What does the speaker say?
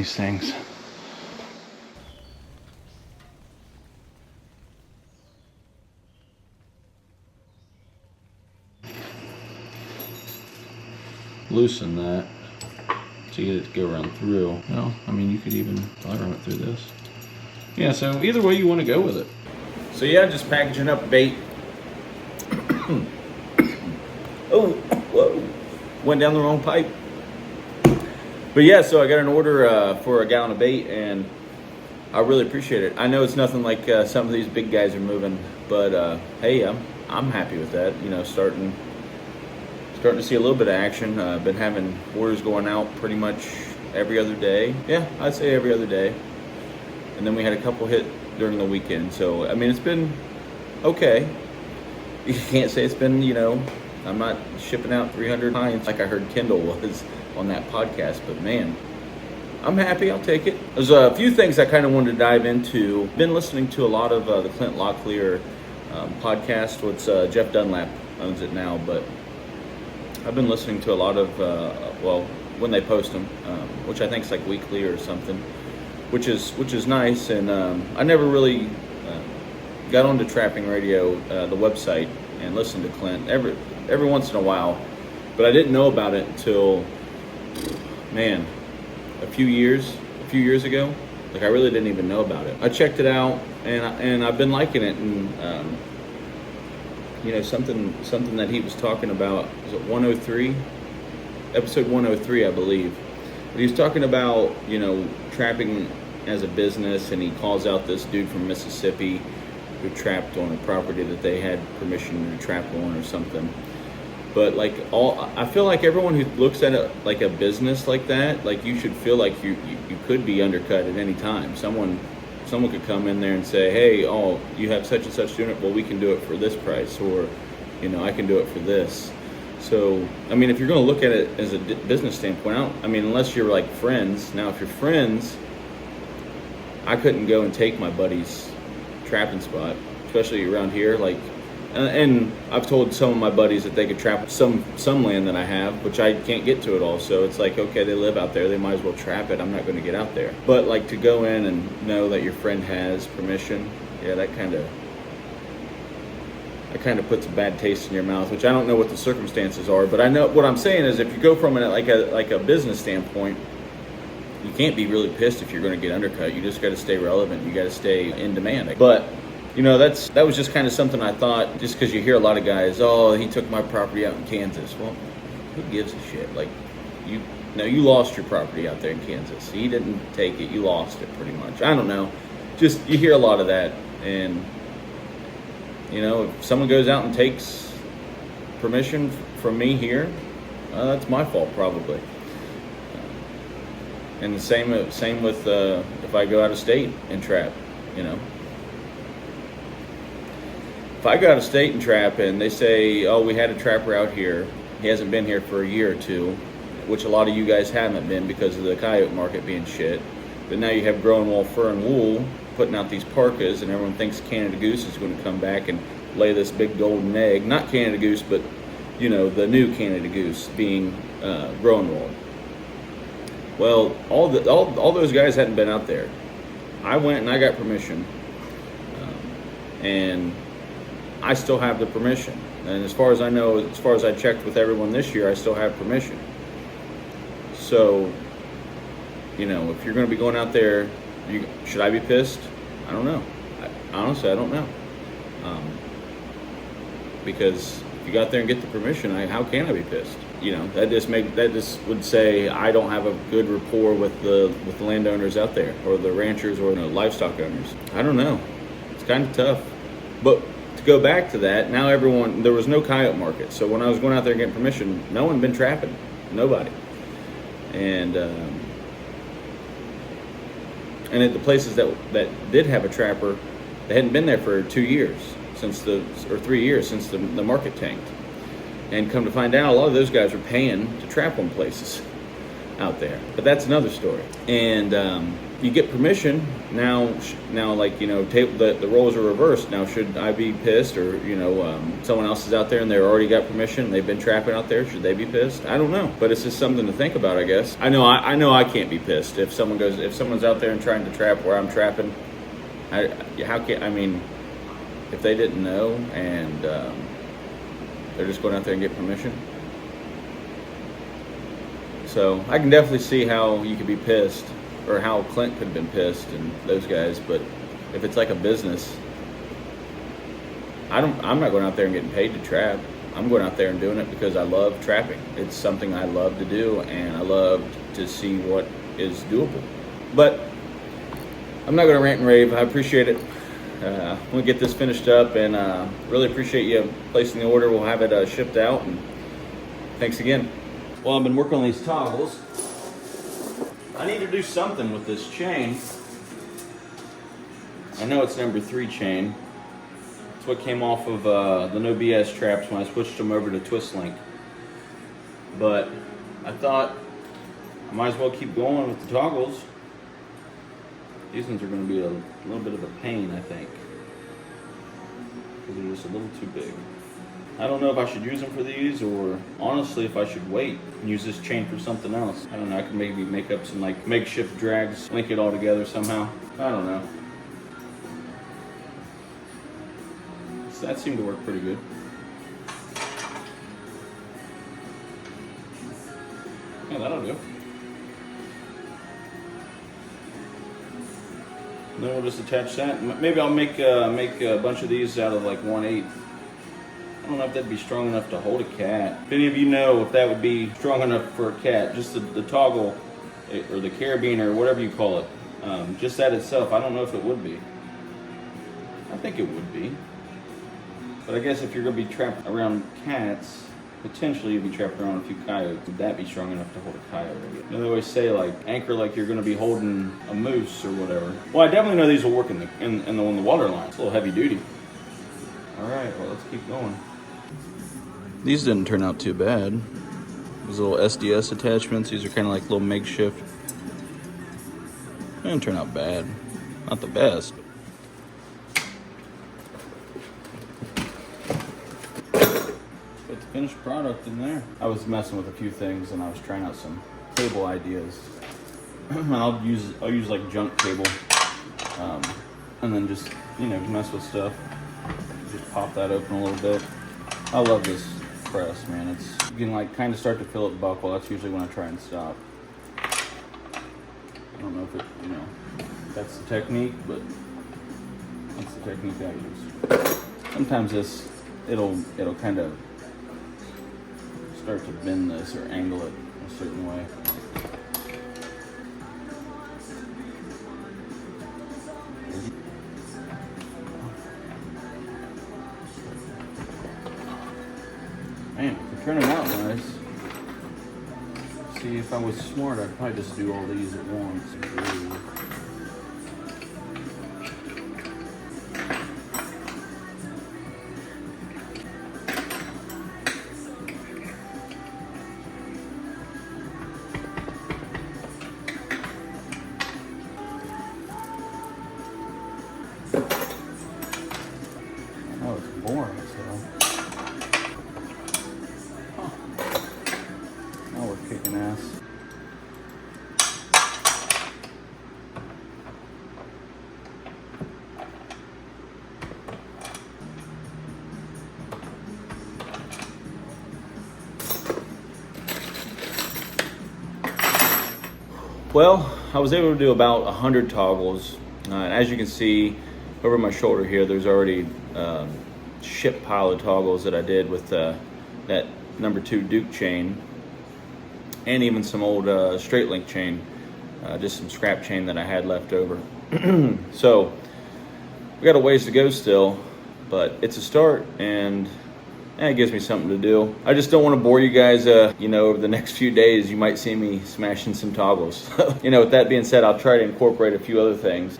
these things. Loosen that to get it to go around through. No, I mean, you could even run it through this. Yeah, so either way you want to go with it. So yeah, just packaging up bait. Oh, whoa, went down the wrong pipe. But yeah, so I got an order for a gallon of bait, and I really appreciate it. I know it's nothing like some of these big guys are moving, but hey, I'm happy with that. You know, starting to see a little bit of action. I've been having orders going out pretty much every other day. Yeah, I'd say every other day. And then we had a couple hit during the weekend. So, I mean, it's been okay. You can't say it's been, you know, I'm not shipping out 300 pints like I heard Kendall was on that podcast. But, man, I'm happy. I'll take it. There's a few things I kind of wanted to dive into. Been listening to a lot of the Clint Locklear podcast. It's Jeff Dunlap owns it now, but I've been listening to a lot of, well, when they post them, which I think is like weekly or something, which is nice. And I never really got onto Trapping Radio, the website, and listened to Clint every once in a while, but I didn't know about it until, man, a few years ago. Like, I really didn't even know about it. I checked it out, and I've been liking it. And you know, something that he was talking about, was it 103? Episode 103, I believe. But he was talking about, you know, trapping as a business, and he calls out this dude from Mississippi who trapped on a property that they had permission to trap on or something. But like, I feel like everyone who looks at it like a business like that, like, you should feel like you could be undercut at any time. Someone could come in there and say, hey, oh, you have such and such unit, well, we can do it for this price, or, you know, I can do it for this. So, I mean, if you're going to look at it as a business standpoint, I mean, unless you're like friends. Now, if you're friends, I couldn't go and take my buddy's trapping spot, especially around here. Like, and I've told some of my buddies that they could trap some land that I have, which I can't get to it all. So it's like, okay, they live out there, they might as well trap it. I'm not going to get out there. But like, to go in and know that your friend has permission, yeah, that kind of puts a bad taste in your mouth, which I don't know what the circumstances are. But I know what I'm saying is, if you go from it like a business standpoint, you can't be really pissed if you're going to get undercut. You just got to stay relevant. You got to stay in demand. But you know, that was just kind of something I thought, just because you hear a lot of guys, oh, he took my property out in Kansas. Well, who gives a shit? Like, you lost your property out there in Kansas. He didn't take it. You lost it pretty much. I don't know. Just, you hear a lot of that. And, you know, if someone goes out and takes permission from me here, that's my fault probably. And the same with if I go out of state and trap, you know. If I go out of state and trap and they say, oh, we had a trapper out here, he hasn't been here for a year or two, which a lot of you guys haven't been because of the coyote market being shit, but now you have growing wool, fur, and wool putting out these parkas, and everyone thinks Canada Goose is going to come back and lay this big golden egg. Not Canada Goose, but, you know, the new Canada Goose being growing wool. Well, all those guys hadn't been out there. I went and I got permission, and I still have the permission. And as far as I know, as far as I checked with everyone this year, I still have permission. So, you know, if you're going to be going out there, should I be pissed? I don't know. Honestly, I don't know. Because if you got there and get the permission, how can I be pissed? You know, that just would say I don't have a good rapport with the landowners out there, or the ranchers, or livestock owners. I don't know. It's kind of tough. But to go back to that, now there was no coyote market. So when I was going out there and getting permission, no one had been trapping. Nobody. And at the places that did have a trapper, they hadn't been there for 2 years or 3 years since the market tanked. And come to find out, a lot of those guys were paying to trap on places out there. But that's another story. And you get permission now. Like, you know, the roles are reversed. Now, should I be pissed, or, you know, someone else is out there and they already got permission, they've been trapping out there, should they be pissed? I don't know, but it's just something to think about, I guess. I know I can't be pissed if someone's out there and trying to trap where I'm trapping. I mean, if they didn't know and they're just going out there and get permission. So I can definitely see how you could be pissed, or how Clint could have been pissed and those guys. But if it's like a business, I'm not going out there and getting paid to trap. I'm going out there and doing it because I love trapping. It's something I love to do, and I love to see what is doable. But I'm not going to rant and rave. I appreciate it. We'll get this finished up, and really appreciate you placing the order. We'll have it shipped out, and thanks again. Well, I've been working on these toggles. I need to do something with this chain. I know it's number 3 chain. It's what came off of the No BS traps when I switched them over to Twist Link. But I thought I might as well keep going with the toggles. These ones are going to be a little bit of a pain, I think, because they're just a little too big. I don't know if I should use them for these, or honestly if I should wait and use this chain for something else. I don't know, I could maybe make up some like makeshift drags, link it all together somehow. I don't know. So that seemed to work pretty good. Yeah, that'll do. Then we'll just attach that. Maybe I'll make a bunch of these out of like 1/8. I don't know if that'd be strong enough to hold a cat. If any of you know if that would be strong enough for a cat, just the toggle, or the carabiner, or whatever you call it, just that itself, I don't know if it would be. I think it would be. But I guess if you're going to be trapped around cats, potentially you'd be trapped around a few coyotes. Would that be strong enough to hold a coyote? You know, they always say like anchor like you're going to be holding a moose or whatever. Well, I definitely know these will work in the water line. It's a little heavy duty. All right, well, let's keep going. These didn't turn out too bad. These little SDS attachments, these are kind of like little makeshift. They didn't turn out bad. Not the best. Got the finished product in there. I was messing with a few things, and I was trying out some cable ideas. I'll use like junk cable, and then just, you know, mess with stuff. Just pop that open a little bit. I love this press, man. You can like kind of start to feel it buckle. That's usually when I try and stop. I don't know if it, you know, that's the technique, but that's the technique I use. Sometimes it'll kind of start to bend this or angle it a certain way. Man, they're turning out nice. See, if I was smart, I'd probably just do all these at once. Oh, it's boring, so. Now we're kicking ass. Well, I was able to do about 100 toggles. And as you can see over my shoulder here, there's already a ship pile of toggles that I did with that number 2 Duke chain, and even some old straight link chain, just some scrap chain that I had left over. So we got a ways to go still, but it's a start, and it gives me something to do. I just don't want to bore you guys. You know, over the next few days, you might see me smashing some toggles. You know, with that being said, I'll try to incorporate a few other things.